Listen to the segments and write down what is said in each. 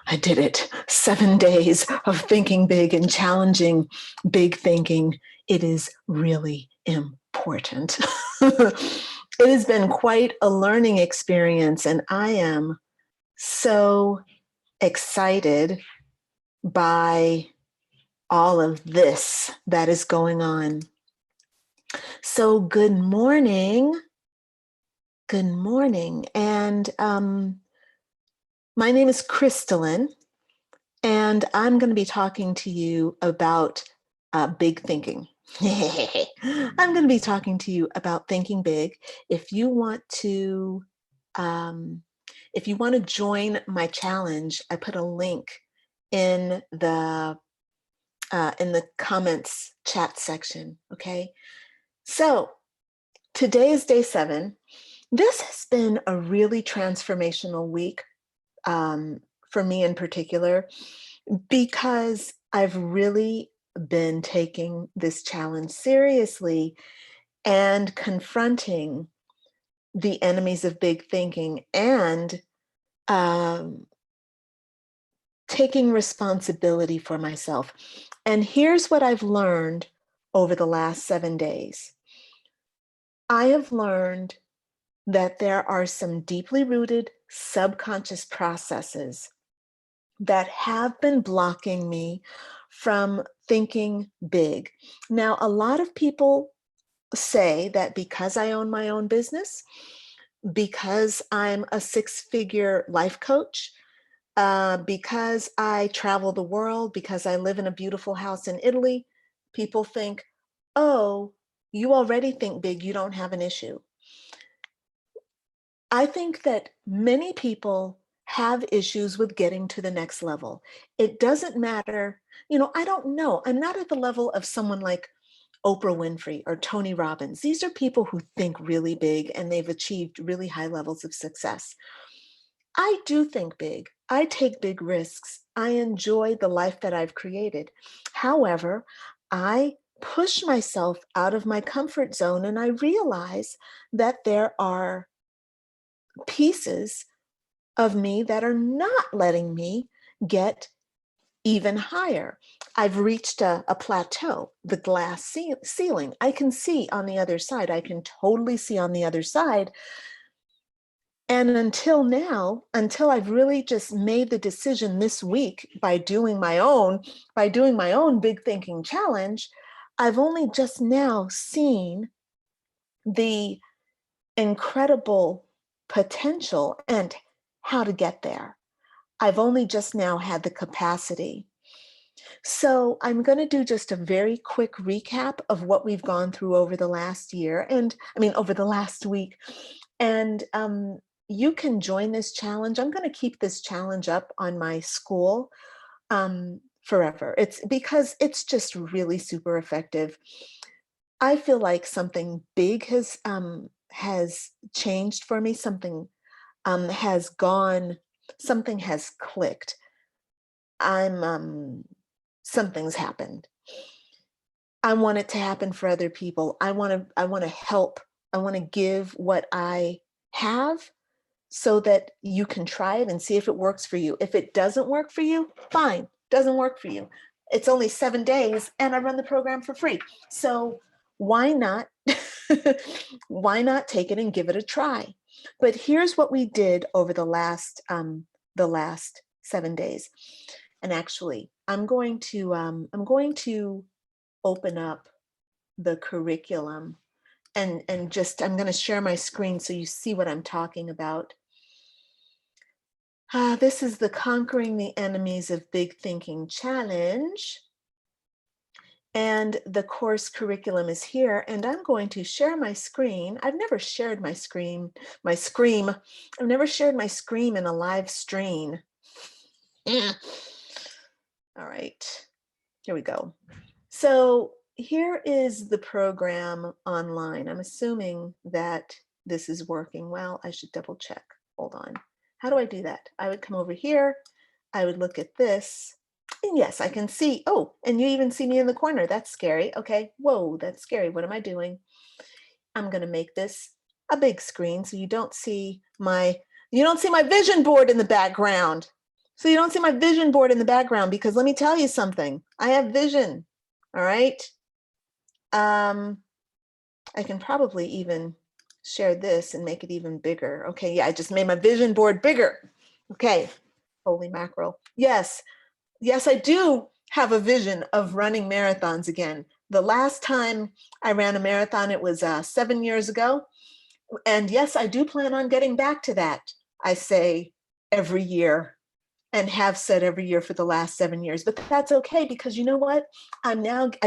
I did it. 7 days of thinking big and challenging big thinking. It is really important. It has been quite a learning experience, and I am so excited by all of this that is going on. So, good morning. Good morning. And my name is Crystalline, and I'm going to be talking to you about big thinking. I'm going to be talking to you about thinking big. If you want to, join my challenge, I put a link in the comments chat section. Okay, so today is day 7. This has been a really transformational week for me in particular, because I've really been taking this challenge seriously and confronting the enemies of big thinking and taking responsibility for myself. And here's what I've learned over the last 7 days. I have learned that there are some deeply rooted subconscious processes that have been blocking me from thinking big. Now, a lot of people say that because I own my own business, because I'm a 6-figure life coach, because I travel the world, because I live in a beautiful house in Italy, people think, oh, you already think big, you don't have an issue. I think that many people have issues with getting to the next level. It doesn't matter, I don't know. I'm not at the level of someone like Oprah Winfrey or Tony Robbins. These are people who think really big and they've achieved really high levels of success. I do think big. I take big risks. I enjoy the life that I've created. However, I push myself out of my comfort zone, and I realize that there are pieces of me that are not letting me get even higher. I've reached a plateau, the glass ceiling. I can see on the other side. I can totally see on the other side. And until now, until I've really just made the decision this week by doing my own big thinking challenge, I've only just now seen the incredible potential and how to get there. I've only just now had the capacity. So I'm going to do just a very quick recap of what we've gone through over the last year, over the last week. And you can join this challenge. I'm going to keep this challenge up on my school forever. It's because it's just really super effective. I feel like something big has changed for me. Something has clicked. Something's happened. I want it to happen for other people. I want to help. I want to give what I have so that you can try it and see if it works for you. If it doesn't work for you, fine, doesn't work for you. It's only 7 days and I run the program for free. So why not, why not take it and give it a try? But here's what we did over the last 7 days. And actually, I'm going to open up the curriculum and I'm going to share my screen so you see what I'm talking about. This is the Conquering the Enemies of Big Thinking Challenge. And the course curriculum is here, and I'm going to share my screen. I've never shared my screen, I've never shared my screen in a live stream. All right, here we go. So here is the program online. I'm assuming that this is working well. I should double check. Hold on. How do I do that? I would come over here. I would look at this. And yes, I can see. Oh, and you even see me in the corner. That's scary. Okay. Whoa, that's scary. What am I doing? I'm going to make this a big screen so you don't see my vision board in the background. So you don't see my vision board in the background, because let me tell you something. I have vision. All right. I can probably even share this and make it even bigger. Okay, yeah, I just made my vision board bigger. Okay, holy mackerel. Yes, I do have a vision of running marathons again. The last time I ran a marathon, it was 7 years ago. And yes, I do plan on getting back to that. I say every year, and have said every year for the last 7 years. But that's okay, because you know what? I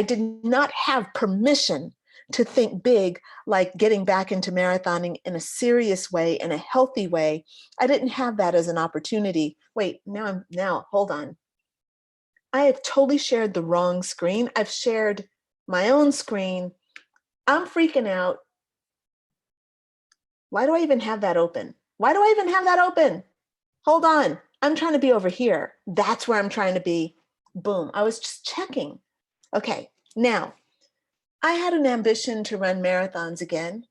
did not have permission to think big, like getting back into marathoning in a serious way, in a healthy way. I didn't have that as an opportunity. Wait, now, hold on. I have totally shared the wrong screen. I've shared my own screen. I'm freaking out. Why do I even have that open? Why do I even have that open? Hold on. I'm trying to be over here. That's where I'm trying to be. Boom. I was just checking. Okay. Now, I had an ambition to run marathons again.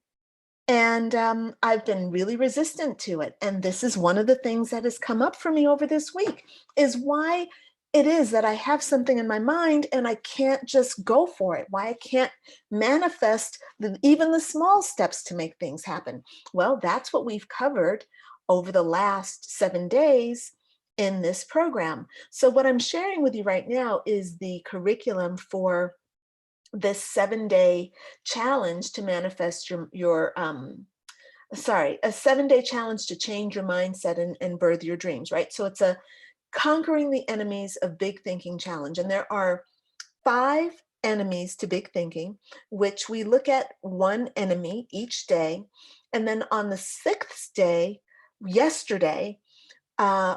And I've been really resistant to it. And this is one of the things that has come up for me over this week, is why it is that I have something in my mind and I can't just go for it, why I can't manifest even the small steps to make things happen. Well, that's what we've covered over the last 7 days in this program. So what I'm sharing with you right now is the curriculum for this 7-day challenge to manifest a 7-day challenge to change your mindset and birth your dreams, right? So it's a conquering the enemies of big thinking challenge. And there are 5 enemies to big thinking, which we look at one enemy each day. And then on the 6th day, yesterday,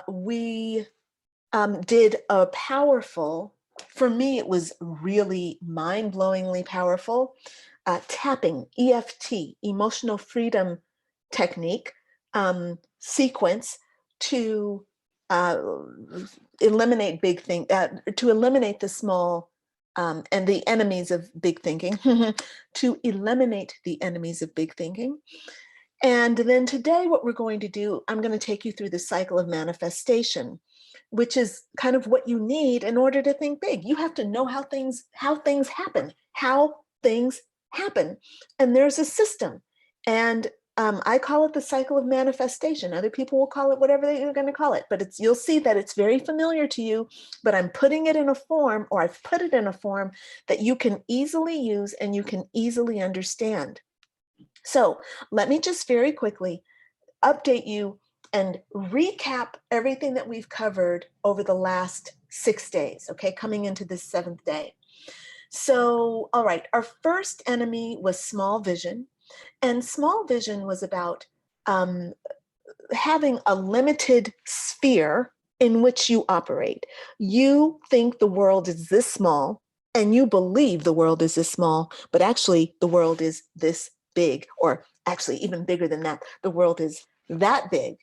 we did a powerful, for me, it was really mind-blowingly powerful, tapping, EFT, emotional freedom technique, sequence to eliminate to eliminate the small and the enemies of big thinking, to eliminate the enemies of big thinking. And then today, what we're going to do, I'm going to take you through the cycle of manifestation, which is kind of what you need in order to think big. You have to know how things happen, And there's a system. And I call it the cycle of manifestation. Other people will call it whatever they're going to call it, but you'll see that it's very familiar to you, but I'm putting it in a form, or I've put it in a form that you can easily use and you can easily understand. So let me just very quickly update you and recap everything that we've covered over the last 6 days, okay, coming into this 7th day. So, all right, our first enemy was small vision. And small vision was about having a limited sphere in which you operate. You think the world is this small, and you believe the world is this small, but actually the world is this big, or actually even bigger than that. The world is that big.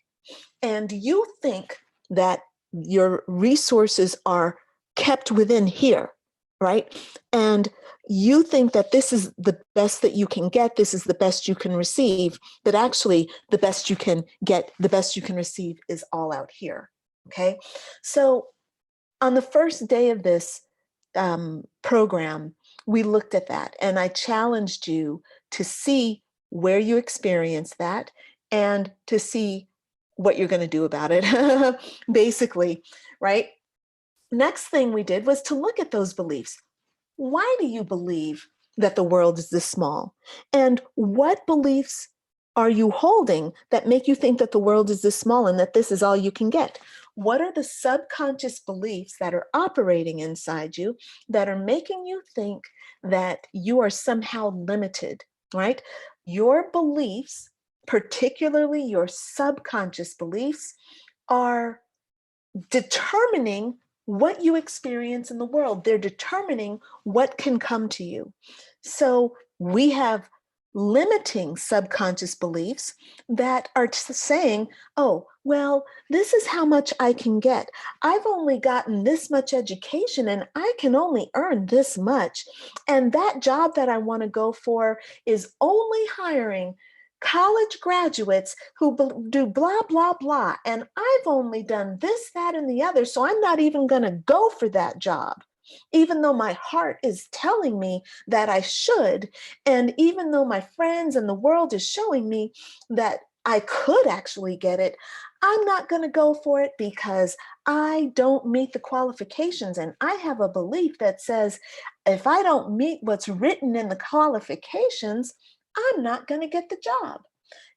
And you think that your resources are kept within here, right? And you think that this is the best that you can get, this is the best you can receive, but actually the best you can get, the best you can receive is all out here, okay? So on the first day of this program, we looked at that, and I challenged you to see where you experience that and to see what you're going to do about it, basically, right? Next thing we did was to look at those beliefs. Why do you believe that the world is this small? And what beliefs are you holding that make you think that the world is this small and that this is all you can get? What are the subconscious beliefs that are operating inside you that are making you think that you are somehow limited, right? Your beliefs, particularly your subconscious beliefs, are determining what you experience in the world. They're determining what can come to you. So we have limiting subconscious beliefs that are saying, oh, well, this is how much I can get. I've only gotten this much education and I can only earn this much. And that job that I want to go for is only hiring college graduates who do blah, blah, blah. And I've only done this, that, and the other. So I'm not even going to go for that job, even though my heart is telling me that I should. And even though my friends and the world is showing me that I could actually get it, I'm not going to go for it because I don't meet the qualifications. And I have a belief that says, if I don't meet what's written in the qualifications, I'm not going to get the job.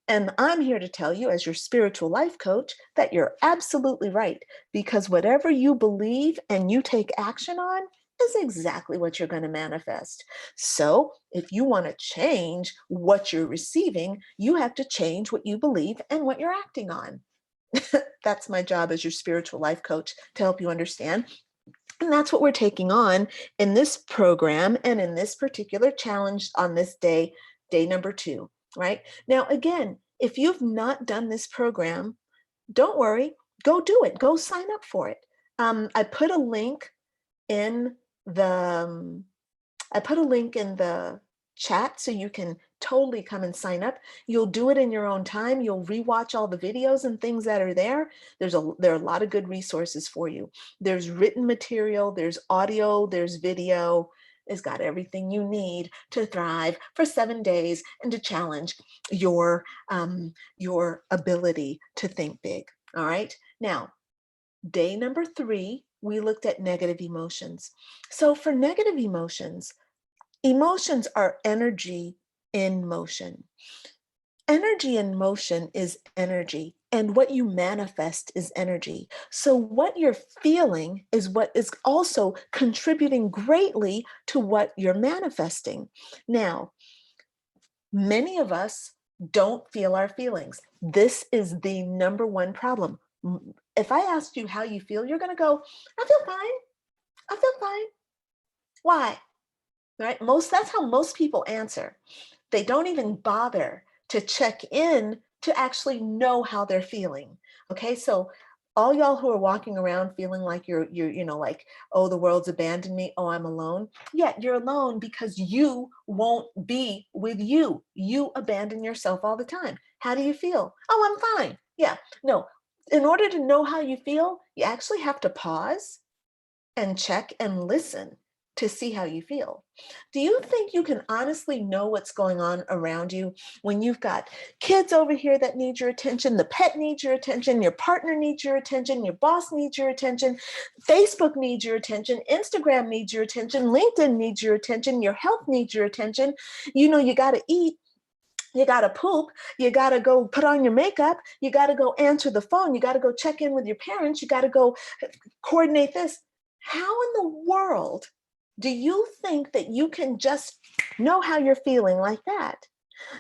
And I'm here to tell you, as your spiritual life coach, that you're absolutely right. Because whatever you believe and you take action on is exactly what you're going to manifest. So if you want to change what you're receiving, you have to change what you believe and what you're acting on. That's my job as your spiritual life coach, to help you understand. And that's what we're taking on in this program and in this particular challenge on this day, day number 2, right? Now, again, if you've not done this program, don't worry, go do it. Go sign up for it. I put a link in the chat so you can totally come and sign up. You'll do it in your own time. You'll rewatch all the videos and things that are there. There are a lot of good resources for you. There's written material, there's audio, there's video. It's got everything you need to thrive for 7 days and to challenge your ability to think big. All right. Now, day number 3, we looked at negative emotions. So for negative emotions, emotions are energy in motion. Energy in motion is energy, and what you manifest is energy. So what you're feeling is what is also contributing greatly to what you're manifesting. Now, many of us don't feel our feelings. This is the number one problem. If I asked you how you feel, you're going to go, I feel fine. I feel fine. Why? Right? That's how most people answer. They don't even bother to check in to actually know how they're feeling. Okay, so all y'all who are walking around feeling like you're like, oh, the world's abandoned me, oh, I'm alone. Yeah, you're alone because you won't be with you. You abandon yourself all the time. How do you feel? Oh, I'm fine. Yeah, no. In order to know how you feel, you actually have to pause and check and listen to see how you feel. Do you think you can honestly know what's going on around you when you've got kids over here that need your attention, the pet needs your attention, your partner needs your attention, your boss needs your attention, Facebook needs your attention, Instagram needs your attention, LinkedIn needs your attention, your health needs your attention. You got to eat. You got to poop, you got to go put on your makeup, you got to go answer the phone, you got to go check in with your parents, you got to go coordinate this. How in the world do you think that you can just know how you're feeling like that?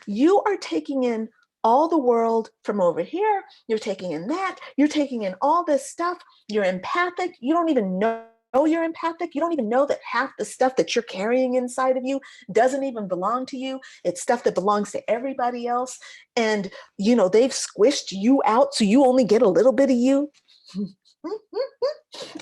You are taking in all the world from over here, you're taking in that, you're taking in all this stuff, you're empathic, you don't even know you're empathic. You don't even know that half the stuff that you're carrying inside of you doesn't even belong to you. It's stuff that belongs to everybody else. And, they've squished you out so you only get a little bit of you.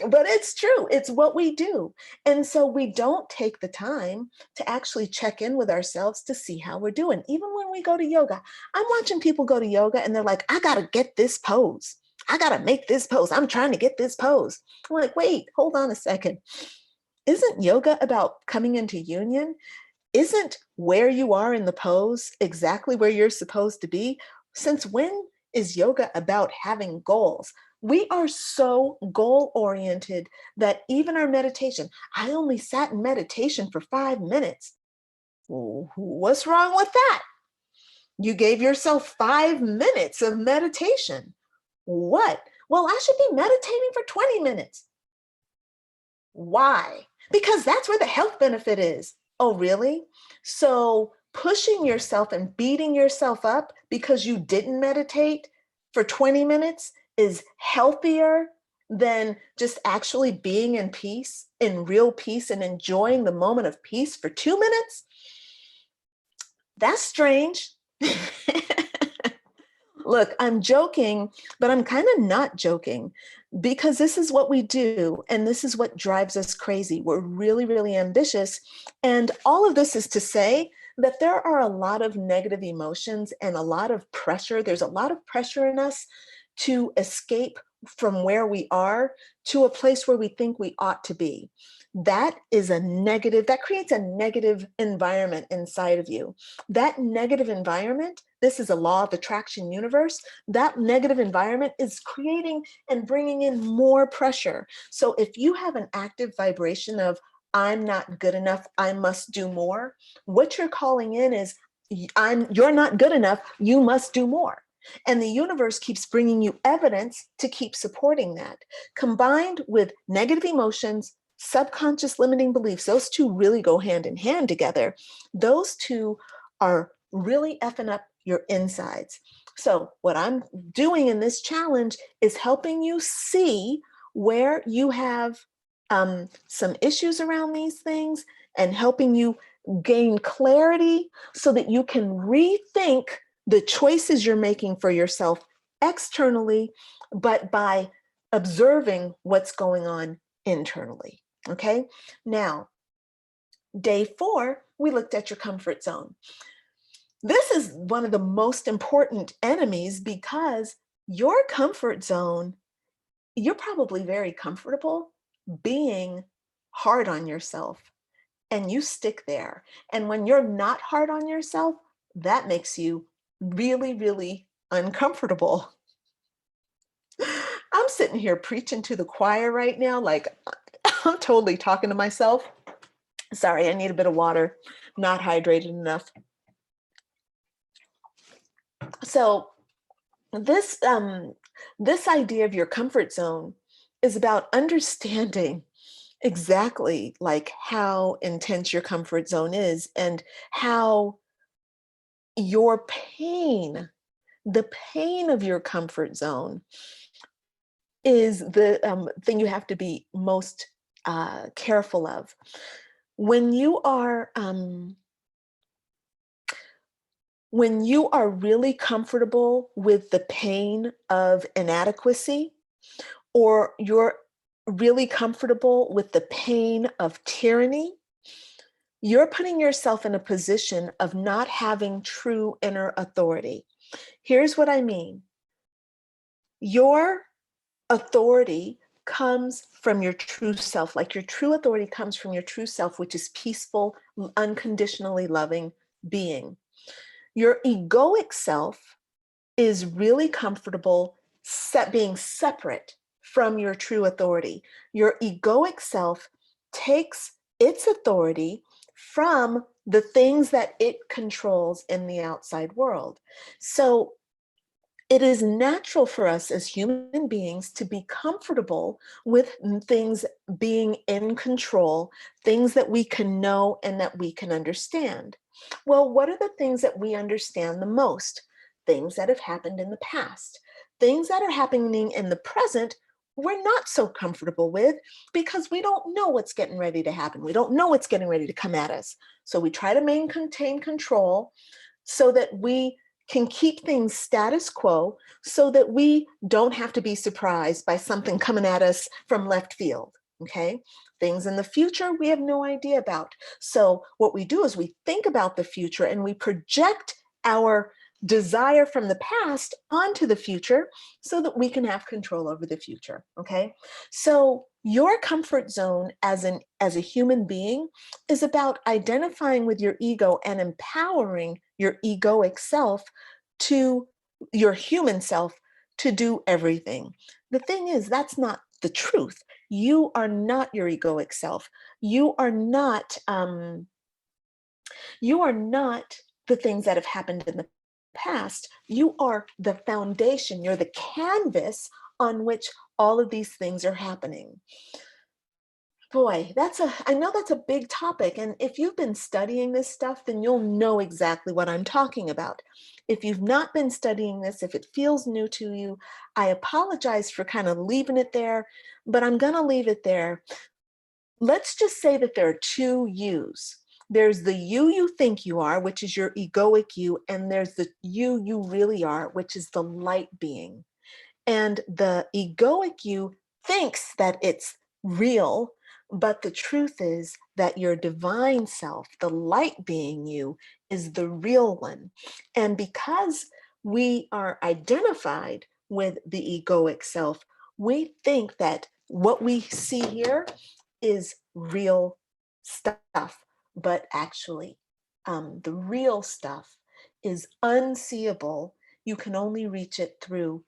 But it's true. It's what we do. And so we don't take the time to actually check in with ourselves to see how we're doing. Even when we go to yoga, I'm watching people go to yoga and they're like, I got to get this pose. I got to make this pose. I'm trying to get this pose. I'm like, wait, hold on a second. Isn't yoga about coming into union? Isn't where you are in the pose exactly where you're supposed to be? Since when is yoga about having goals? We are so goal-oriented that even our meditation, I only sat in meditation for 5 minutes. What's wrong with that? You gave yourself 5 minutes of meditation. What? Well, I should be meditating for 20 minutes. Why? Because that's where the health benefit is. Oh, really? So pushing yourself and beating yourself up because you didn't meditate for 20 minutes is healthier than just actually being in peace, in real peace, and enjoying the moment of peace for 2 minutes? That's strange. Look, I'm joking, but I'm kind of not joking because this is what we do. And this is what drives us crazy. We're really, really ambitious. And all of this is to say that there are a lot of negative emotions and a lot of pressure. There's a lot of pressure in us to escape from where we are to a place where we think we ought to be. That is a negative, that creates a negative environment inside of you. That negative environment, this is a law of attraction universe, that negative environment is creating and bringing in more pressure. So if you have an active vibration of, I'm not good enough, I must do more, what you're calling in is, you're not good enough, you must do more. And the universe keeps bringing you evidence to keep supporting that. Combined with negative emotions, subconscious limiting beliefs, those two really go hand in hand together. Those two are really effing up your insides. So what I'm doing in this challenge is helping you see where you have some issues around these things and helping you gain clarity so that you can rethink the choices you're making for yourself externally, but by observing what's going on internally. Okay. Now, day 4, we looked at your comfort zone. This is one of the most important enemies because your comfort zone, you're probably very comfortable being hard on yourself and you stick there. And when you're not hard on yourself, that makes you really, really uncomfortable. I'm sitting here preaching to the choir right now, like I'm totally talking to myself. Sorry, I need a bit of water, not hydrated enough. So this idea of your comfort zone is about understanding exactly like how intense your comfort zone is and how your pain, the pain of your comfort zone is the thing you have to be most careful of. When you are really comfortable with the pain of inadequacy, or you're really comfortable with the pain of tyranny, you're putting yourself in a position of not having true inner authority. Here's what I mean. Your authority comes from your true self, like your true authority comes from your true self, which is peaceful, unconditionally loving being. Your egoic self is really comfortable being separate from your true authority. Your egoic self takes its authority from the things that it controls in the outside world. So it is natural for us as human beings to be comfortable with things being in control, things that we can know and that we can understand. Well, what are the things that we understand the most? Things that have happened in the past. Things that are happening in the present, we're not so comfortable with because we don't know what's getting ready to happen. We don't know what's getting ready to come at us. So we try to maintain control so that we can keep things status quo so that we don't have to be surprised by something coming at us from left field. Okay. Things in the future we have no idea about. So what we do is we think about the future and we project our desire from the past onto the future so that we can have control over the future. Okay. So your comfort zone as a human being is about identifying with your ego and empowering your egoic self to your human self to do everything. The thing is, that's not the truth. You are not your egoic self. You are not the things that have happened in the past. You are the foundation. You're the canvas on which all of these things are happening. Boy, I know that's a big topic. And if you've been studying this stuff, then you'll know exactly what I'm talking about. If you've not been studying this, if it feels new to you, I apologize for kind of leaving it there, but I'm going to leave it there. Let's just say that there are two yous. There's the you think you are, which is your egoic you, and there's the you really are, which is the light being. And the egoic you thinks that it's real, But the truth is that your divine self, the light being you, is the real one. And because we are identified with the egoic self, we think that what we see here is real stuff. But actually, the real stuff is unseeable. You can only reach it through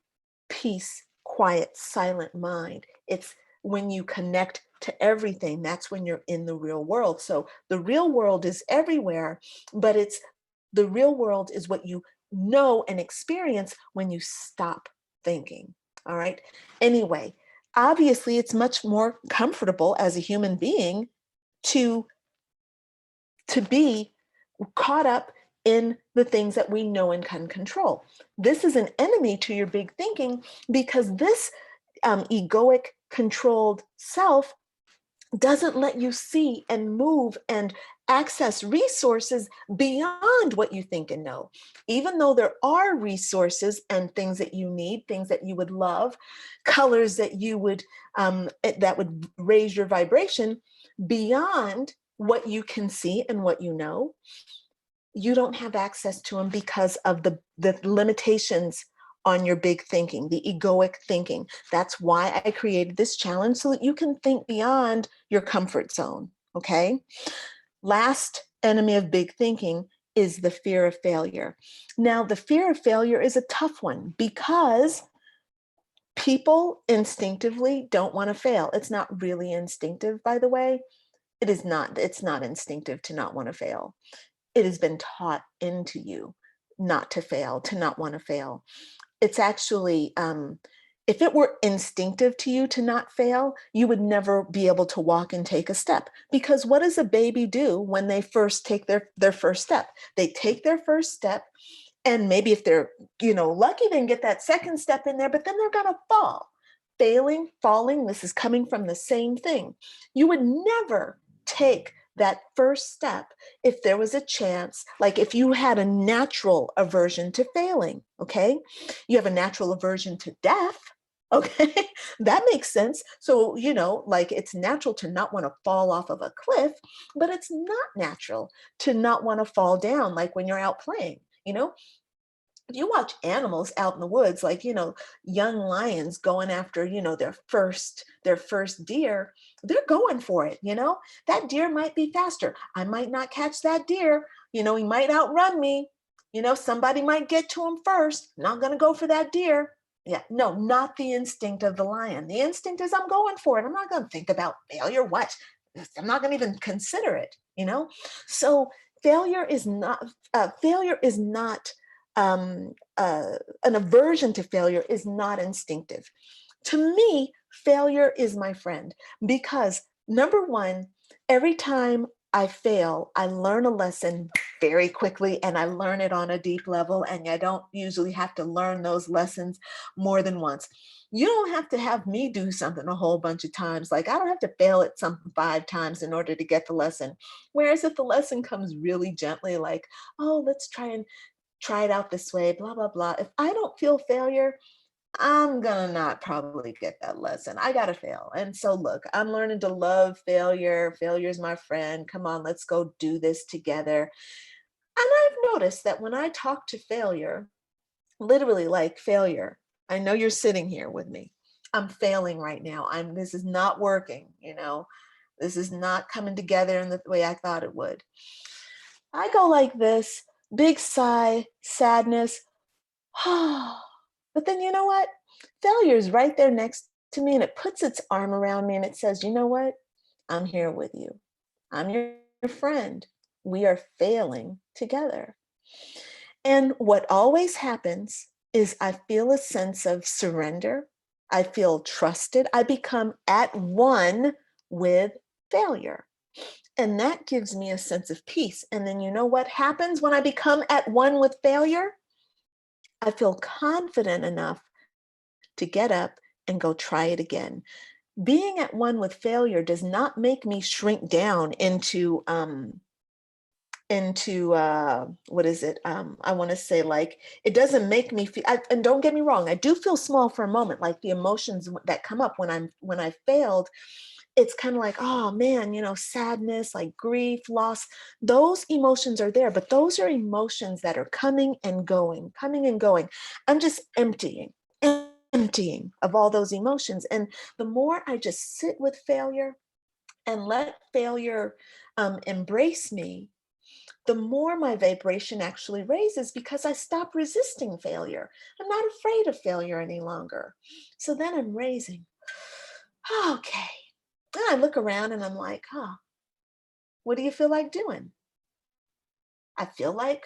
peace, quiet, silent mind. It's when you connect to everything, that's when you're in the real world. So the real world is everywhere, but it's the real world is what you know and experience when you stop thinking. All right. Anyway, obviously, it's much more comfortable as a human being to be caught up in the things that we know and can control. This is an enemy to your big thinking because this egoic controlled self doesn't let you see and move and access resources beyond what you think and know. Even though there are resources and things that you need, things that you would love, colors that you would that would raise your vibration beyond what you can see and what you know, you don't have access to them because of the limitations on your big thinking, the egoic thinking. That's why I created this challenge so that you can think beyond your comfort zone. Okay. Last enemy of big thinking is the fear of failure. Now, the fear of failure is a tough one because people instinctively don't want to fail. It's not really instinctive, by the way. It is not, it's not instinctive to not want to fail. It has been taught into you not to fail, to not want to fail. It's actually, if it were instinctive to you to not fail, you would never be able to walk and take a step. Because what does a baby do when they first take their first step? They take their first step, and maybe if they're, lucky, they can get that second step in there, but then they're going to fall. Failing, falling, this is coming from the same thing. You would never take that first step if there was a chance, like if you had a natural aversion to failing, okay? You have a natural aversion to death, okay? That makes sense. So, like it's natural to not want to fall off of a cliff, but it's not natural to not want to fall down, like when you're out playing, you watch animals out in the woods, like, young lions going after, their first deer, they're going for it, that deer might be faster. I might not catch that deer. He might outrun me. Somebody might get to him first. Not going to go for that deer. Yeah, no, not the instinct of the lion. The instinct is I'm going for it. I'm not going to think about failure. What? I'm not going to even consider it. So failure is not an aversion to failure is not instinctive. To me, failure is my friend because number one, every time I fail, I learn a lesson very quickly and I learn it on a deep level. And I don't usually have to learn those lessons more than once. You don't have to have me do something a whole bunch of times. Like I don't have to fail at something 5 times in order to get the lesson. Whereas if the lesson comes really gently, like, oh, let's try it out this way, blah, blah, blah. If I don't feel failure, I'm gonna not probably get that lesson. I gotta fail. And so look, I'm learning to love failure. Failure is my friend. Come on, let's go do this together. And I've noticed that when I talk to failure, literally like failure, I know you're sitting here with me. I'm failing right now. This is not working. This is not coming together in the way I thought it would. I go like this, big sigh, sadness. But then you know what? Failure is right there next to me and it puts its arm around me and it says, you know what? I'm here with you. I'm your friend. We are failing together. And what always happens is I feel a sense of surrender. I feel trusted. I become at one with failure. And that gives me a sense of peace. And then you know what happens when I become at one with failure? I feel confident enough to get up and go try it again. Being at one with failure does not make me shrink down into what is it? I want to say, like, it doesn't make me feel, and don't get me wrong, I do feel small for a moment, like the emotions that come up when I failed, it's kind of like, oh man, sadness, like grief, loss, those emotions are there, but those are emotions that are coming and going, coming and going. I'm just emptying of all those emotions. And the more I just sit with failure and let failure embrace me, the more my vibration actually raises because I stop resisting failure. I'm not afraid of failure any longer. So then I'm raising. Okay. And I look around and I'm like, what do you feel like doing? I feel like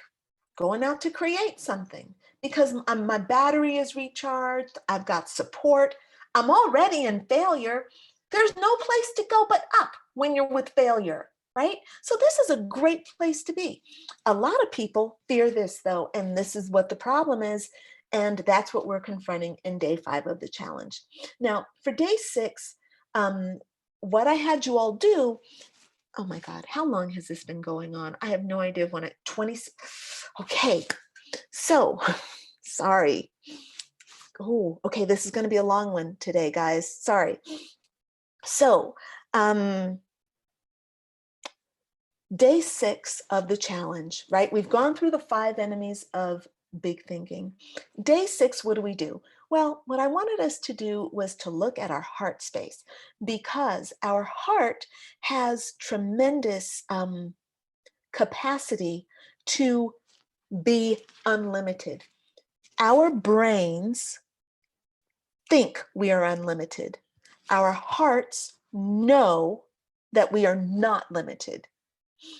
going out to create something because my battery is recharged. I've got support. I'm already in failure. There's no place to go but up when you're with failure, right? So this is a great place to be. A lot of people fear this though, and this is what the problem is. And that's what we're confronting in day 5 of the challenge. Now, for day 6, what I had you all do, oh my God, how long has this been going on? I have no idea when 20, okay. So, sorry. Oh, okay, this is going to be a long one today, guys. Sorry. So, day 6 of the challenge, right? We've gone through the 5 enemies of big thinking. Day 6, what do we do? Well, what I wanted us to do was to look at our heart space because our heart has tremendous capacity to be unlimited. Our brains think we are unlimited. Our hearts know that we are not limited.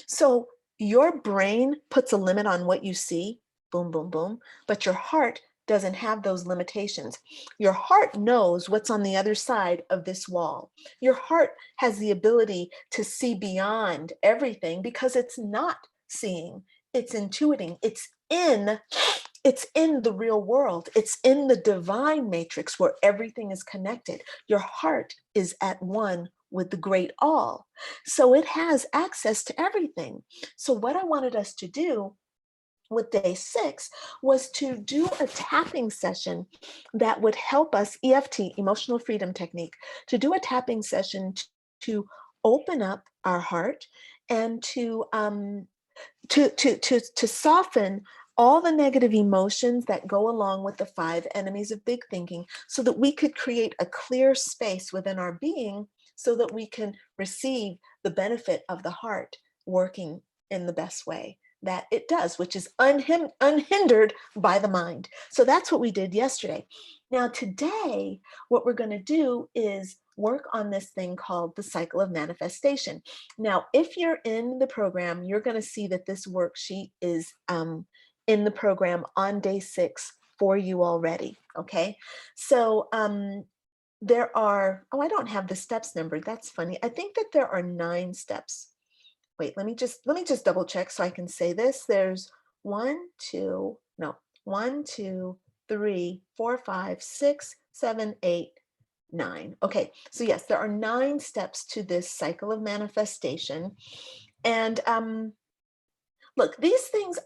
So your brain puts a limit on what you see, boom, boom, boom, but your heart doesn't have those limitations. Your heart knows what's on the other side of this wall. Your heart has the ability to see beyond everything because it's not seeing, it's intuiting, it's in the real world. It's in the divine matrix where everything is connected. Your heart is at one with the great all. So it has access to everything. So what I wanted us to do with day 6 was to do a tapping session that would help us, EFT, emotional freedom technique, to do a tapping session to open up our heart and to soften all the negative emotions that go along with the 5 enemies of big thinking so that we could create a clear space within our being so that we can receive the benefit of the heart working in the best way that it does, which is unhindered by the mind. So that's what we did yesterday. Now today, what we're going to do is work on this thing called the cycle of manifestation. Now, if you're in the program, you're going to see that this worksheet is in the program on day 6 for you already. Okay. So there are, oh, I don't have the steps numbered. That's funny. I think that there are 9 steps. Wait, let me just double check so I can say this. There's 1, 2, no, 1, 2, 3, 4, 5, 6, 7, 8, 9. Okay, so yes, there are 9 steps to this cycle of manifestation. And look, these things,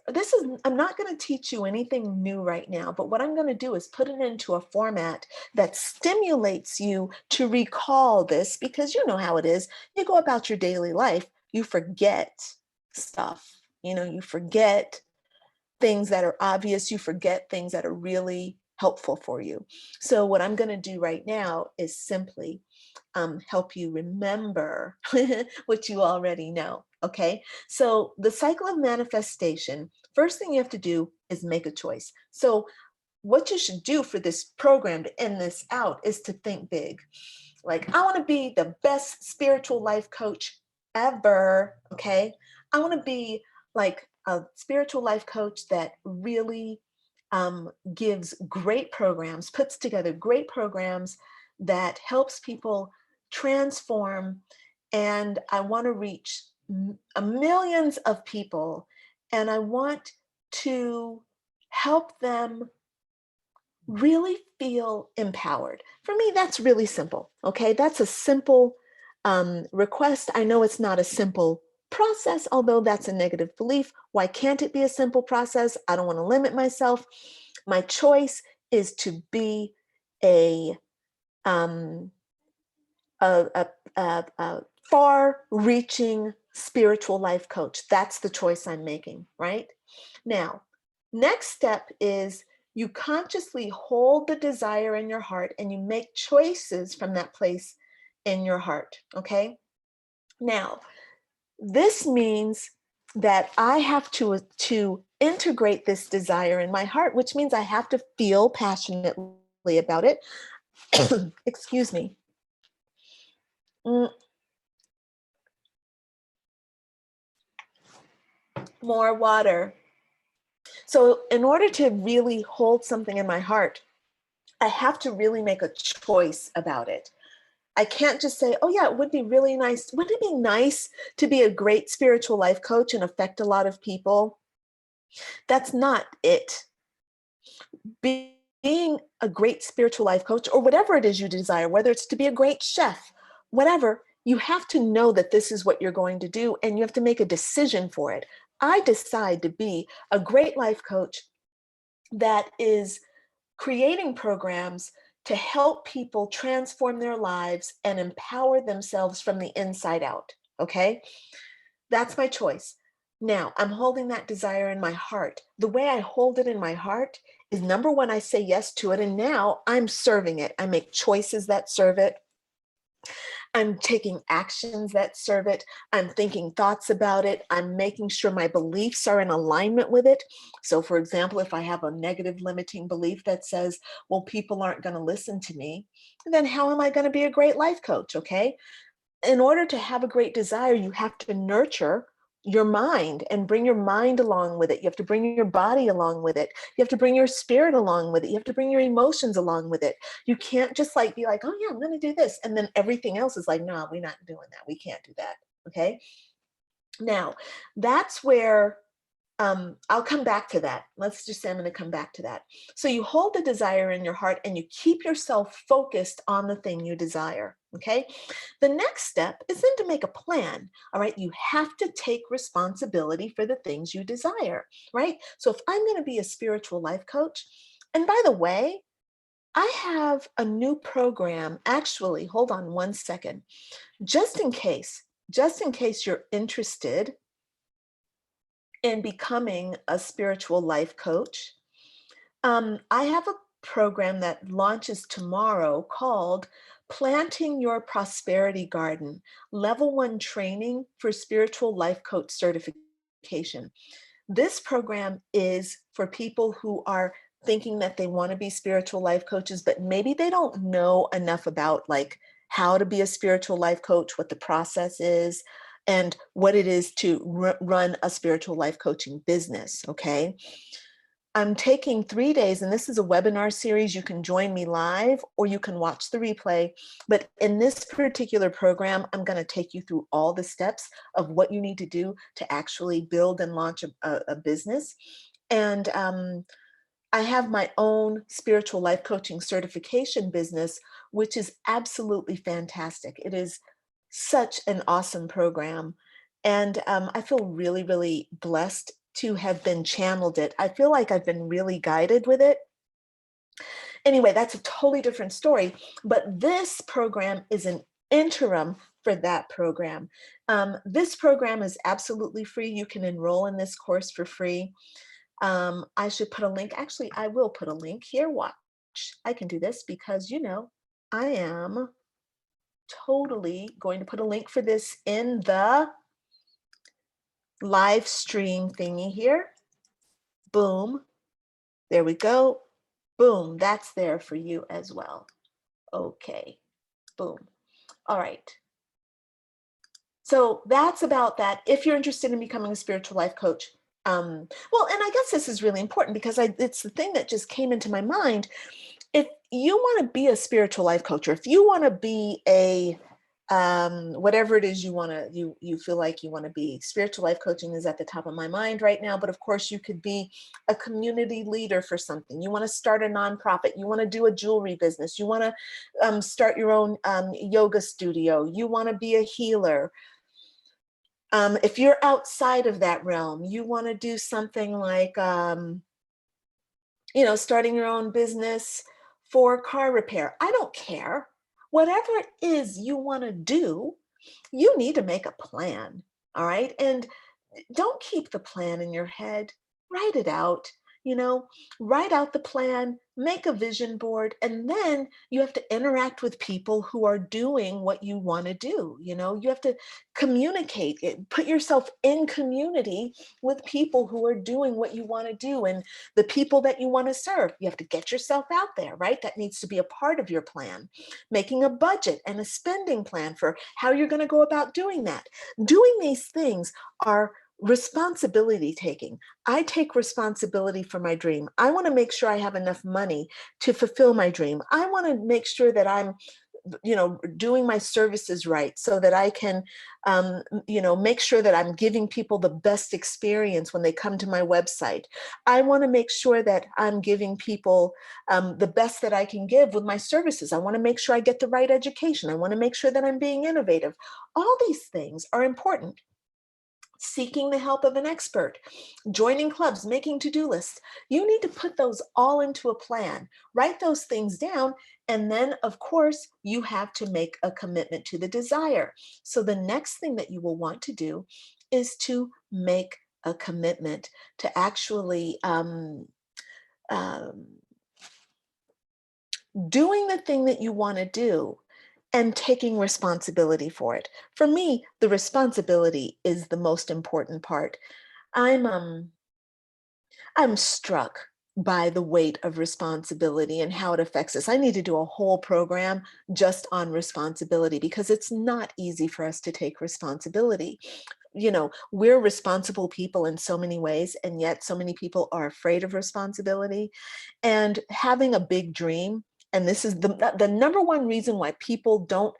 I'm not going to teach you anything new right now, but what I'm going to do is put it into a format that stimulates you to recall this because you know how it is. You go about your daily life, you forget stuff. You forget things that are obvious, you forget things that are really helpful for you. So what I'm going to do right now is simply help you remember what you already know. Okay, so the cycle of manifestation, first thing you have to do is make a choice. So what you should do for this program to end this out is to think big. Like, I want to be the best spiritual life coach ever. Okay, I want to be like a spiritual life coach that really gives great programs, puts together great programs that helps people transform. And I want to reach millions of people, and I want to help them really feel empowered. For me, that's really simple. Okay, that's a simple request. I know it's not a simple process, although that's a negative belief. Why can't it be a simple process? I don't want to limit myself. My choice is to be a a far-reaching spiritual life coach. That's the choice I'm making, right? Now, next step is you consciously hold the desire in your heart and you make choices from that place in your heart, okay? Now, this means that I have to integrate this desire in my heart, which means I have to feel passionately about it. Excuse me. Mm, more water. So, in order to really hold something in my heart, I have to really make a choice about it. I can't just say, oh, yeah, it would be really nice. Wouldn't it be nice to be a great spiritual life coach and affect a lot of people? That's not it. Being a great spiritual life coach, or whatever it is you desire, whether it's to be a great chef, whatever, you have to know that this is what you're going to do and you have to make a decision for it. I decide to be a great life coach that is creating programs to help people transform their lives and empower themselves from the inside out. Okay? That's my choice. Now, I'm holding that desire in my heart. The way I hold it in my heart is number one, I say yes to it. And now I'm serving it. I make choices that serve it. I'm taking actions that serve it. I'm thinking thoughts about it. I'm making sure my beliefs are in alignment with it. So, for example, if I have a negative limiting belief that says, well, people aren't going to listen to me, then how am I going to be a great life coach? Okay. In order to have a great desire, you have to nurture your mind and bring your mind along with it. You have to bring your body along with it. You have to bring your spirit along with it. You have to bring your emotions along with it. You can't just like be like, oh yeah, I'm going to do this. And then everything else is like, no, we're not doing that. We can't do that. Okay. Now, that's where I'll come back to that. Let's just say I'm going to come back to that. So you hold the desire in your heart and you keep yourself focused on the thing you desire. Okay. The next step is then to make a plan. All right. You have to take responsibility for the things you desire. Right. So if I'm going to be a spiritual life coach, and by the way, I have a new program. Actually, hold on one second. Just in case you're interested in becoming a spiritual life coach, I have a program that launches tomorrow called Planting Your Prosperity Garden, Level 1 Training for Spiritual Life Coach Certification. This program is for people who are thinking that they want to be spiritual life coaches, but maybe they don't know enough about like how to be a spiritual life coach, what the process is, and what it is to run a spiritual life coaching business. Okay. I'm taking 3 days, and this is a webinar series. You can join me live or you can watch the replay. But in this particular program, I'm going to take you through all the steps of what you need to do to actually build and launch a business. And I have my own spiritual life coaching certification business, which is absolutely fantastic. It is such an awesome program. And I feel really, really blessed to have been channeled it. I feel like I've been really guided with it. Anyway, that's a totally different story. But this program is an interim for that program. This program is absolutely free. You can enroll in this course for free. I should put a link. Actually, I will put a link here. Watch. I can do this because, you know, I am totally going to put a link for this in the live stream thingy here. Boom. There we go. Boom. That's there for you as well. Okay. Boom. All right. So that's about that. If you're interested in becoming a spiritual life coach, well, and I guess this is really important because it's the thing that just came into my mind. If you want to be a spiritual life coach, or if you want to be a whatever it is you feel like you want to be, spiritual life coaching is at the top of my mind right now. But of course, you could be a community leader for something. You want to start a nonprofit. You want to do a jewelry business. You want to start your own yoga studio. You want to be a healer. If you're outside of that realm, you want to do something like, starting your own business for car repair. I don't care. whatever it is you want to do, you need to make a plan. All right. And don't keep the plan in your head. Write it out. You know, write out the plan, make a vision board, and then you have to interact with people who are doing what you want to do. You know, you have to communicate it, put yourself in community with people who are doing what you want to do and the people that you want to serve. You have to get yourself out there, right? That needs to be a part of your plan. Making a budget and a spending plan for how you're going to go about doing that. Doing these things are responsibility taking. I take responsibility for my dream. I want to make sure I have enough money to fulfill my dream. I want to make sure that I'm, doing my services right so that I can, make sure that I'm giving people the best experience when they come to my website. I want to make sure that I'm giving people the best that I can give with my services. I want to make sure I get the right education. I want to make sure that I'm being innovative. All these things are important. Seeking the help of an expert, joining clubs, making to-do lists. You need to put those all into a plan, write those things down, and then, of course, you have to make a commitment to the desire. So the next thing that you will want to do is to make a commitment to actually um, doing the thing that you want to do and taking responsibility for it. For me, the responsibility is the most important part. I'm um I'm struck by the weight of responsibility and how it affects us. I need to do a whole program just on responsibility because it's not easy for us to take responsibility. We're responsible people in so many ways, and yet so many people are afraid of responsibility. And having a big dream, and this is the number one reason why people don't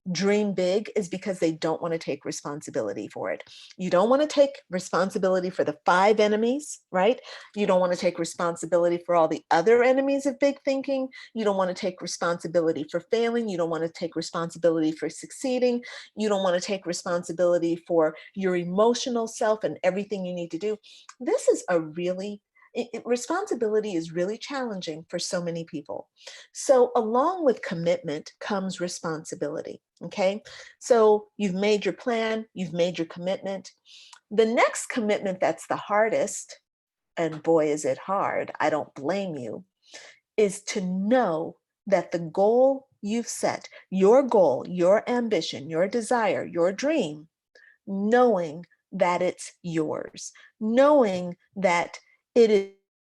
dream big, is because they don't want to take responsibility for it. You don't want to take responsibility for the five enemies, right? You don't want to take responsibility for all the other enemies of big thinking. You don't want to take responsibility for failing. You don't want to take responsibility for succeeding. You don't want to take responsibility for your emotional self and everything you need to do. This is a really responsibility is really challenging for so many people. So along with commitment comes responsibility. Okay. So you've made your plan, you've made your commitment. The next commitment that's the hardest, and boy, is it hard, I don't blame you, is to know that the goal you've set, your goal, your ambition, your desire, your dream, knowing that it's yours, knowing that it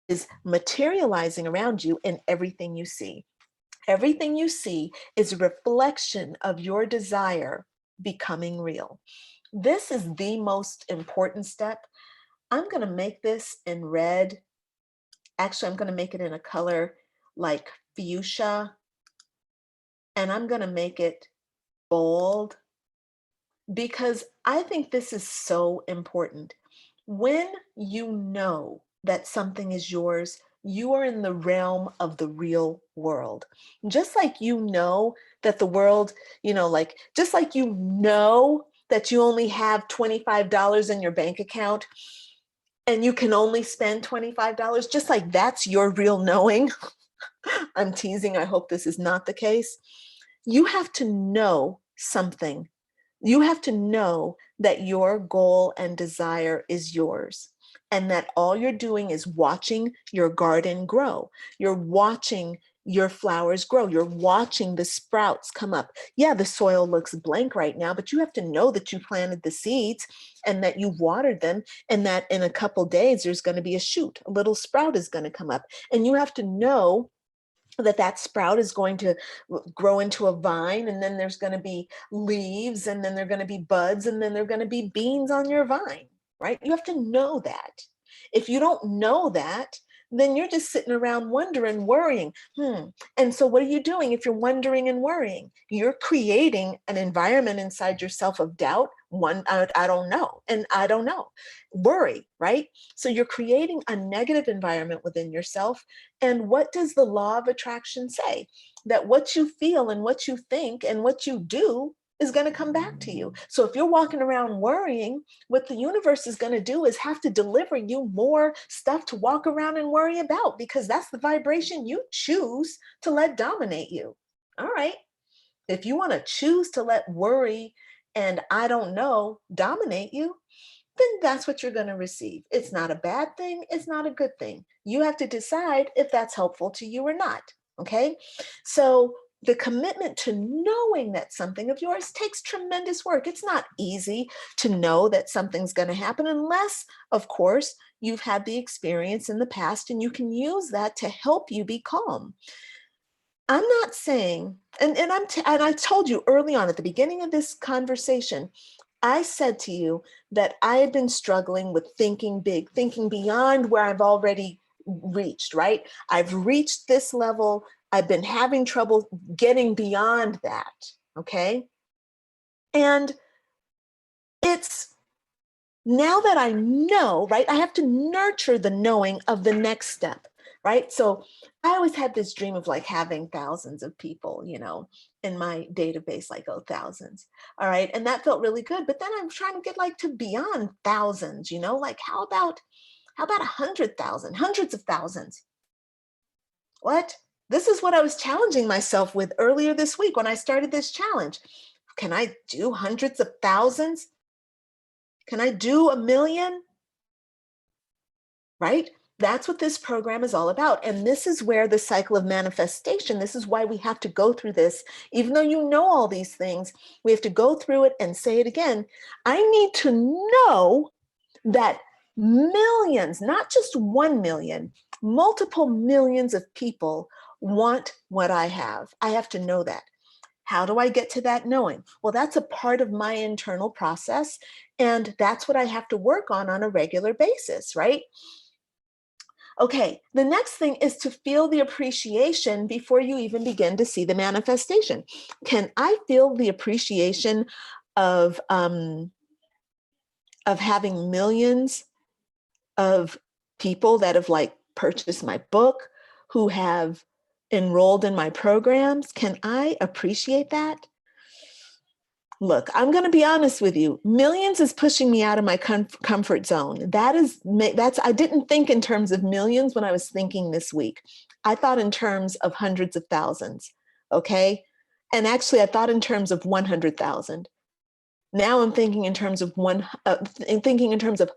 is materializing around you in everything you see. Everything you see is a reflection of your desire becoming real. This is the most important step. I'm going to make this in red. Actually, I'm going to make it in a color like fuchsia, and I'm going to make it bold because I think this is so important. When you know that something is yours, you are in the realm of the real world. Just like you know that the world, just like you know that you only have $25 in your bank account and you can only spend $25, just like that's your real knowing. I'm teasing. I hope this is not the case. You have to know something. You have to know that your goal and desire is yours and that all you're doing is watching your garden grow. You're watching your flowers grow. You're watching the sprouts come up. Yeah, the soil looks blank right now, but you have to know that you planted the seeds and that you've watered them and that in a couple days there's going to be a shoot, a little sprout is going to come up. And you have to know that sprout is going to grow into a vine, and then there's going to be leaves, and then there're going to be buds, and then there're going to be beans on your vine, right? You have to know that. If you don't know that, then you're just sitting around wondering, worrying. And so what are you doing if you're wondering and worrying? You're creating an environment inside yourself of doubt. I don't know, and I don't know. Worry, right? So you're creating a negative environment within yourself. And what does the law of attraction say? That what you feel and what you think and what you do is going to come back to you. So if you're walking around worrying, what the universe is going to do is have to deliver you more stuff to walk around and worry about, because that's the vibration you choose to let dominate you. All right. If you want to choose to let worry and I don't know dominate you, then that's what you're going to receive. It's not a bad thing. It's not a good thing. You have to decide if that's helpful to you or not. Okay. So the commitment to knowing that something of yours takes tremendous work. It's not easy to know that something's going to happen unless, of course, you've had the experience in the past and you can use that to help you be calm. I'm not saying, and I told you early on at the beginning of this conversation, I said to you that I had been struggling with thinking big, thinking beyond where I've already reached, right? I've reached this level. I've been having trouble getting beyond that. Okay. And it's now that I know, right? I have to nurture the knowing of the next step, right? So I always had this dream of like having thousands of people, in my database, like, oh, thousands. All right. And that felt really good. But then I'm trying to get like to beyond thousands, like how about 100,000, hundreds of thousands? What? This is what I was challenging myself with earlier this week when I started this challenge. Can I do hundreds of thousands? Can I do 1,000,000? Right? That's what this program is all about. And this is where the cycle of manifestation, this is why we have to go through this. Even though you know all these things, we have to go through it and say it again. I need to know that millions, not just 1,000,000, multiple millions of people want what I have. I have to know that. How do I get to that knowing? Well, that's a part of my internal process. And that's what I have to work on a regular basis, right? Okay, the next thing is to feel the appreciation before you even begin to see the manifestation. Can I feel the appreciation of having millions of people that have like purchased my book, who have enrolled in my programs? Can I appreciate that? Look, I'm going to be honest with you. Millions is pushing me out of my comfort zone. I didn't think in terms of millions when I was thinking this week. I thought in terms of hundreds of thousands. Okay. And actually I thought in terms of 100,000. Now I'm thinking in terms of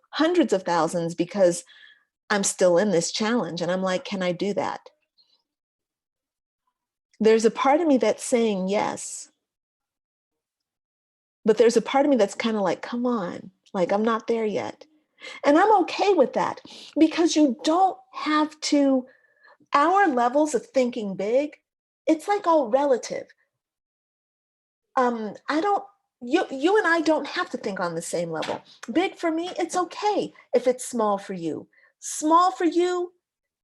hundreds of thousands because I'm still in this challenge. And I'm like, can I do that? There's a part of me that's saying yes. But there's a part of me that's kind of like, come on, like I'm not there yet. And I'm okay with that because you don't have to, our levels of thinking big, it's like all relative. I don't, you and I don't have to think on the same level. Big for me, it's okay if it's small for you. Small for you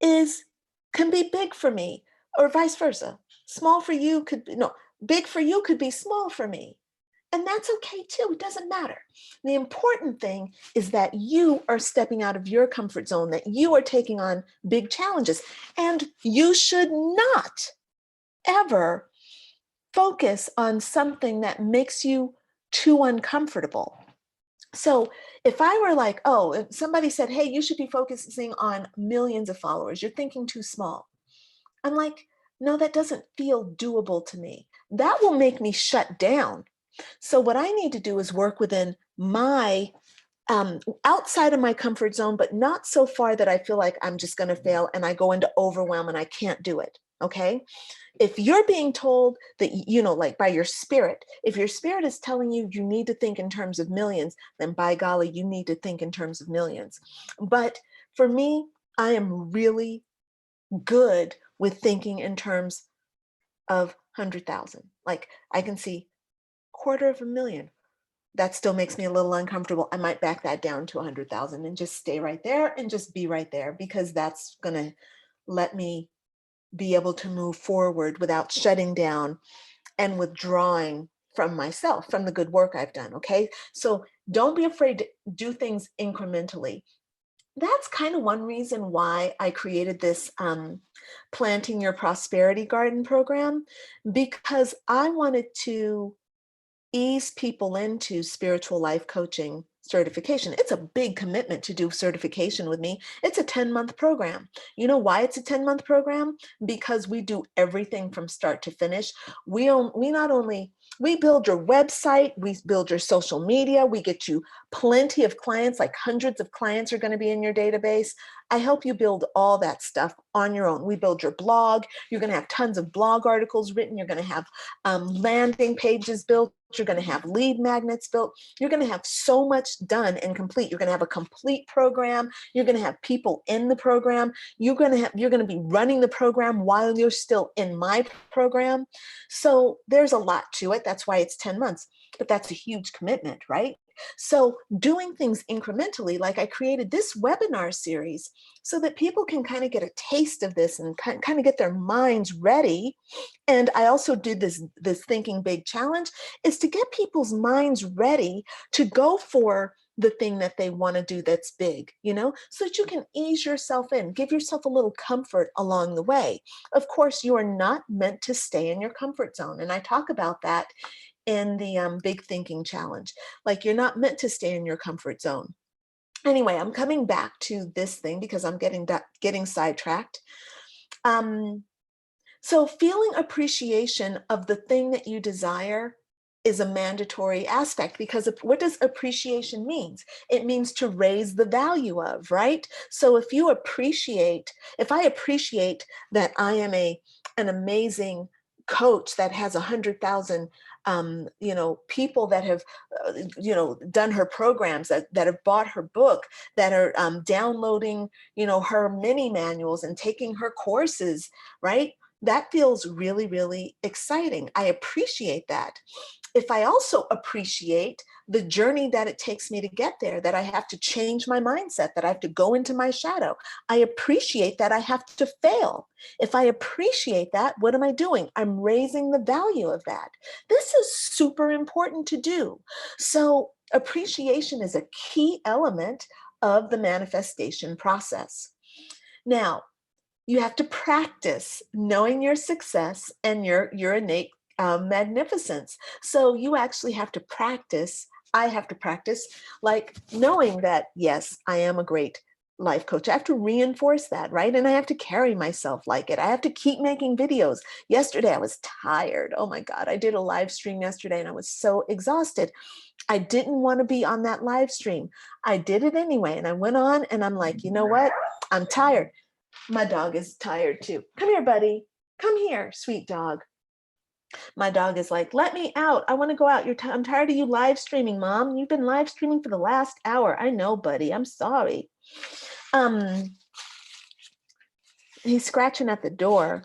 can be big for me, or vice versa. Small for you could be, no, big for you could be small for me. And that's okay too. It doesn't matter. The important thing is that you are stepping out of your comfort zone, that you are taking on big challenges. And you should not ever focus on something that makes you too uncomfortable. So if I were like, oh, if somebody said, hey, you should be focusing on millions of followers, you're thinking too small. I'm like, no, that doesn't feel doable to me. That will make me shut down. So what I need to do is work within my outside of my comfort zone, but not so far that I feel like I'm just going to fail and I go into overwhelm and I can't do it. Okay. If you're being told that, like by your spirit, if your spirit is telling you you need to think in terms of millions, then by golly, you need to think in terms of millions. But for me, I am really good with thinking in terms of 100,000. Like I can see 250,000. That still makes me a little uncomfortable. I might back that down to 100,000 and just stay right there and just be right there, because that's going to let me be able to move forward without shutting down and withdrawing from myself, from the good work I've done. Okay. So don't be afraid to do things incrementally. That's kind of one reason why I created this Planting Your Prosperity Garden program, because I wanted to ease people into spiritual life coaching, certification. It's a big commitment to do certification with me. It's a 10-month program. You know why it's a 10-month program? Because we do everything from start to finish. We build your website, we build your social media, we get you plenty of clients, like hundreds of clients are going to be in your database. I help you build all that stuff on your own. We build your blog. You're going to have tons of blog articles written. You're going to have landing pages built. You're going to have lead magnets built. You're going to have so much done and complete. You're going to have a complete program. You're going to have people in the program. You're going to be running the program while you're still in my program. So there's a lot to it. That's why it's 10 months, but that's a huge commitment, right? So doing things incrementally, like I created this webinar series so that people can kind of get a taste of this and kind of get their minds ready. And I also did this Thinking Big challenge, is to get people's minds ready to go for the thing that they want to do that's big, so that you can ease yourself in, give yourself a little comfort along the way. Of course, you are not meant to stay in your comfort zone. And I talk about that in the Big Thinking Challenge. Like, you're not meant to stay in your comfort zone. Anyway, I'm coming back to this thing because I'm getting sidetracked. So feeling appreciation of the thing that you desire is a mandatory aspect, because what does appreciation means? It means to raise the value of, right? So if I appreciate that I am an amazing coach that has 100,000 people that have done her programs, that have bought her book, that are downloading her mini manuals and taking her courses, right? That feels really, really exciting. I appreciate that. If I also appreciate the journey that it takes me to get there, that I have to change my mindset, that I have to go into my shadow, I appreciate that I have to fail. If I appreciate that, what am I doing? I'm raising the value of that. This is super important to do. So appreciation is a key element of the manifestation process. Now, you have to practice knowing your success and your innate magnificence. So you actually have to practice. I have to practice, like, knowing that, yes, I am a great life coach. I have to reinforce that, right? And I have to carry myself like it. I have to keep making videos. Yesterday, I was tired. Oh my God, I did a live stream yesterday and I was so exhausted. I didn't want to be on that live stream. I did it anyway. And I went on and I'm like, you know what? I'm tired. My dog is tired too. Come here, buddy. Come here, sweet dog. My dog is like, let me out. I want to go out. I'm tired of you live streaming, Mom. You've been live streaming for the last hour. I know, buddy. I'm sorry. He's scratching at the door.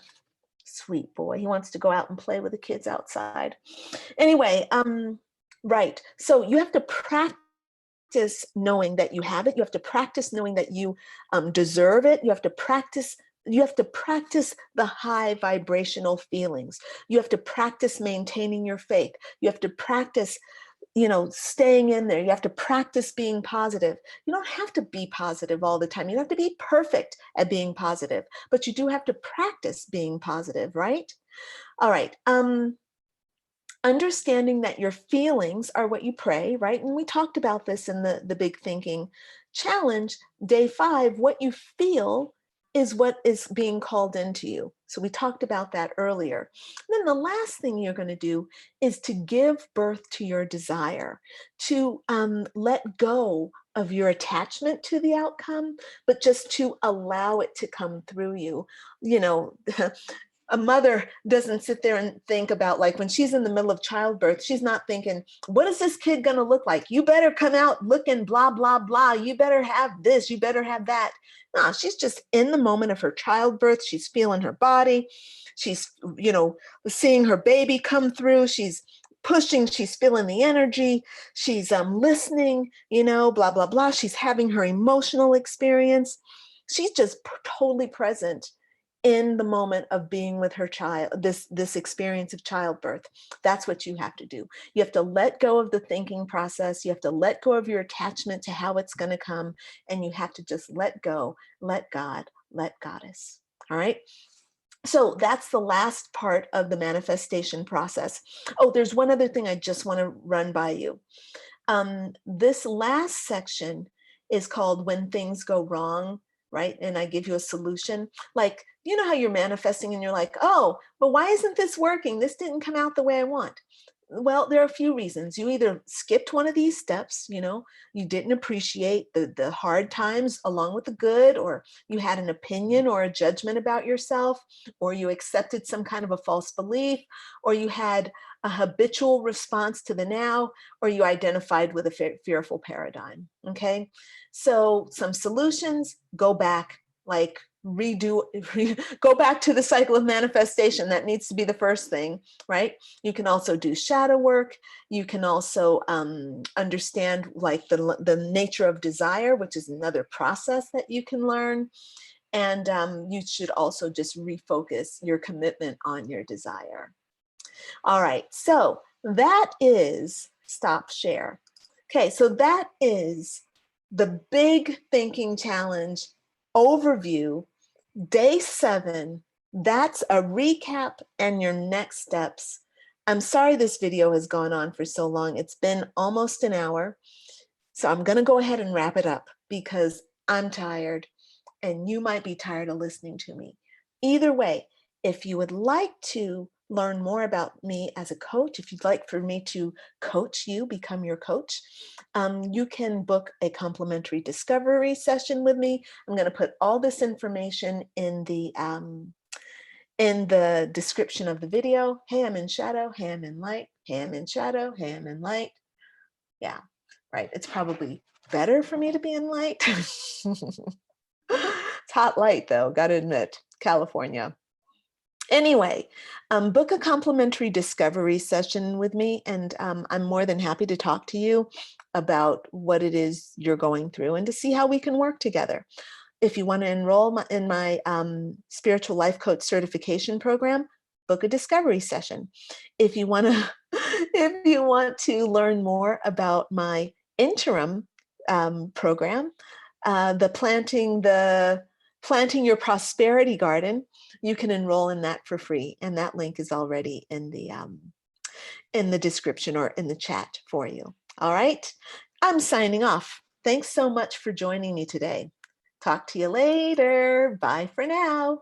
Sweet boy. He wants to go out and play with the kids outside. Anyway, right. So you have to practice knowing that you have it. You have to practice knowing that you deserve it. You have to practice the high vibrational feelings. You have to practice maintaining your faith. You have to practice staying in there. You have to practice being positive. You don't have to be positive all the time. You don't have to be perfect at being positive, but you do have to practice being positive, right? All right. Understanding that your feelings are what you pray, right? And we talked about this in the Big Thinking Challenge, day 5. What you feel is what is being called into you. So we talked about that earlier. And then the last thing you're going to do is to give birth to your desire, to let go of your attachment to the outcome, but just to allow it to come through you. A mother doesn't sit there and think about, like, when she's in the middle of childbirth, she's not thinking, what is this kid going to look like? You better come out looking blah, blah, blah. You better have this. You better have that. No, she's just in the moment of her childbirth. She's feeling her body. She's, seeing her baby come through. She's pushing. She's feeling the energy. She's listening, blah, blah, blah. She's having her emotional experience. She's just totally present in the moment of being with her child, this experience of childbirth. That's what you have to do. You have to let go of the thinking process. You have to let go of your attachment to how it's going to come. And you have to just let go, let God, let Goddess. All right. So that's the last part of the manifestation process. Oh, there's one other thing I just want to run by you. This last section is called When Things Go Wrong, right? And I give you a solution. Like, you know how you're manifesting and you're like, oh, but why isn't this working? This didn't come out the way I want. Well, there are a few reasons. You either skipped one of these steps, you didn't appreciate the hard times along with the good, or you had an opinion or a judgment about yourself, or you accepted some kind of a false belief, or you had a habitual response to the now, or you identified with a fearful paradigm. Okay, so some solutions: go back, like go back to the cycle of manifestation. That needs to be the first thing, right? You can also do shadow work. You can also understand like the nature of desire, which is another process that you can learn. And you should also just refocus your commitment on your desire. All right, so that is stop share. Okay, so that is the big thinking challenge overview, day 7. That's a recap and your next steps. I'm sorry this video has gone on for so long. It's been almost an hour. So I'm going to go ahead and wrap it up because I'm tired and you might be tired of listening to me. Either way, if you would like to learn more about me as a coach, if you'd like for me to coach you, become your coach, you can book a complimentary discovery session with me. I'm going to put all this information in the description of the video. Hey, I'm in shadow. Hey, I'm in light. Hey, I'm in shadow. Hey, I'm in light. Yeah, right. It's probably better for me to be in light. It's hot light though, gotta admit, California. Anyway, book a complimentary discovery session with me, and I'm more than happy to talk to you about what it is you're going through and to see how we can work together. If you want to enroll in my spiritual life coach certification program, book a discovery session. If you want to, if you want to learn more about my interim program, the planting your prosperity garden, you can enroll in that for free, and that link is already in the description or in the chat for you. All right, I'm signing off. Thanks so much for joining me today. Talk to you later. Bye for now.